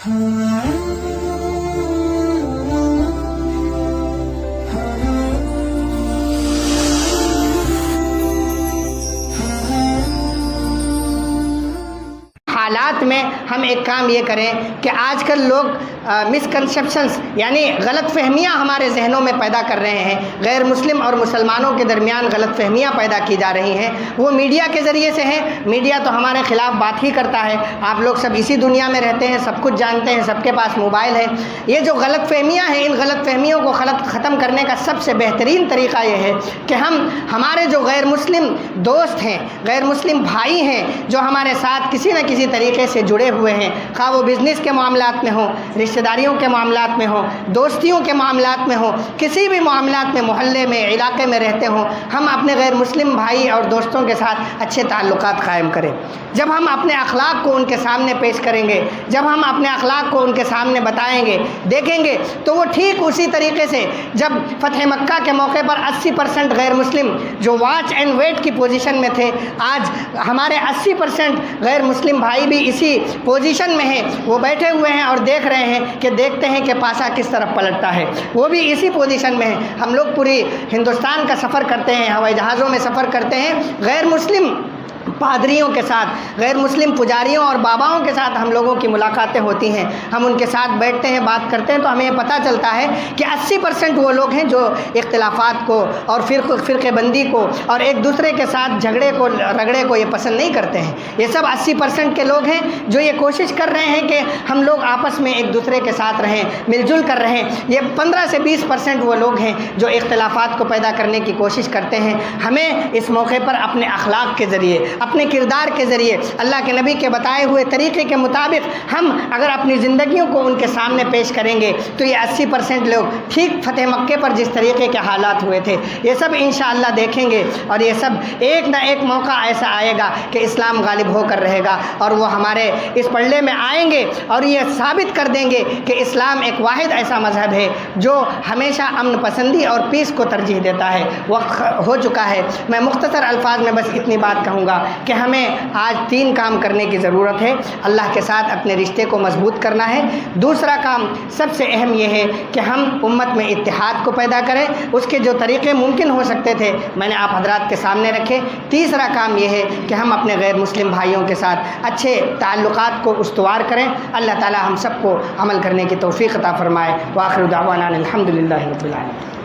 حالات میں ہم ایک کام یہ کریں کہ آج کل لوگ مسکنسیپشنز یعنی غلط فہمیاں ہمارے ذہنوں میں پیدا کر رہے ہیں، غیر مسلم اور مسلمانوں کے درمیان غلط فہمیاں پیدا کی جا رہی ہیں، وہ میڈیا کے ذریعے سے ہیں۔ میڈیا تو ہمارے خلاف بات ہی کرتا ہے، آپ لوگ سب اسی دنیا میں رہتے ہیں، سب کچھ جانتے ہیں، سب کے پاس موبائل ہے۔ یہ جو غلط فہمیاں ہیں، ان غلط فہمیوں کو ختم کرنے کا سب سے بہترین طریقہ یہ ہے کہ ہمارے جو غیر مسلم دوست ہیں، غیر مسلم بھائی ہیں، جو ہمارے ساتھ کسی نہ کسی طریقے سے جڑے ہوئے ہیں، خواہ وہ بزنس کے معاملات میں ہوں، رشتہ داریوں کے معاملات میں ہوں، دوستیوں کے معاملات میں ہوں، کسی بھی معاملات میں، محلے میں، علاقے میں رہتے ہوں، ہم اپنے غیر مسلم بھائی اور دوستوں کے ساتھ اچھے تعلقات قائم کریں۔ جب ہم اپنے اخلاق کو ان کے سامنے پیش کریں گے، جب ہم اپنے اخلاق کو ان کے سامنے بتائیں گے، دیکھیں گے، تو وہ ٹھیک اسی طریقے سے جب فتح مکہ کے موقع پر 80% غیر مسلم جو واچ اینڈ ویٹ کی پوزیشن میں تھے، آج ہمارے 80% غیر مسلم بھائی بھی اسی پوزیشن میں ہیں، وہ بیٹھے ہوئے ہیں اور دیکھ رہے ہیں کہ دیکھتے ہیں کہ پاسا کس طرف پلٹتا ہے، وہ بھی اسی پوزیشن میں ہیں۔ ہم لوگ پوری ہندوستان کا سفر کرتے ہیں، ہوائی جہازوں میں سفر کرتے ہیں، غیر مسلم پادریوں کے ساتھ، غیر مسلم پجاریوں اور باباؤں کے ساتھ ہم لوگوں کی ملاقاتیں ہوتی ہیں، ہم ان کے ساتھ بیٹھتے ہیں، بات کرتے ہیں، تو ہمیں پتہ چلتا ہے کہ 80% وہ لوگ ہیں جو اختلافات کو اور فرقے بندی کو اور ایک دوسرے کے ساتھ جھگڑے کو رگڑے کو یہ پسند نہیں کرتے ہیں۔ یہ سب 80% کے لوگ ہیں جو یہ کوشش کر رہے ہیں کہ ہم لوگ آپس میں ایک دوسرے کے ساتھ رہیں، مل جل کر رہیں۔ یہ 15 سے 20% وہ لوگ ہیں جو اختلافات کو پیدا کرنے کی کوشش کرتے ہیں۔ ہمیں اس موقع پر اپنے اخلاق کے ذریعے، اپنے کردار کے ذریعے، اللہ کے نبی کے بتائے ہوئے طریقے کے مطابق ہم اگر اپنی زندگیوں کو ان کے سامنے پیش کریں گے تو یہ 80% لوگ ٹھیک فتح مکے پر جس طریقے کے حالات ہوئے تھے، یہ سب انشاءاللہ دیکھیں گے، اور یہ سب ایک نہ ایک موقع ایسا آئے گا کہ اسلام غالب ہو کر رہے گا، اور وہ ہمارے اس پلڑے میں آئیں گے اور یہ ثابت کر دیں گے کہ اسلام ایک واحد ایسا مذہب ہے جو ہمیشہ امن پسندی اور پیس کو ترجیح دیتا ہے۔ وقت ہو چکا ہے، میں مختصر الفاظ میں بس اتنی بات کہوں گا کہ ہمیں آج 3 کام کرنے کی ضرورت ہے۔ اللہ کے ساتھ اپنے رشتے کو مضبوط کرنا ہے۔ دوسرا کام سب سے اہم یہ ہے کہ ہم امت میں اتحاد کو پیدا کریں، اس کے جو طریقے ممکن ہو سکتے تھے میں نے آپ حضرات کے سامنے رکھے۔ تیسرا کام یہ ہے کہ ہم اپنے غیر مسلم بھائیوں کے ساتھ اچھے تعلقات کو استوار کریں۔ اللہ تعالی ہم سب کو عمل کرنے کی توفیق عطا فرمائے۔ وآخر دعوانا الحمدللہ رب العالمین۔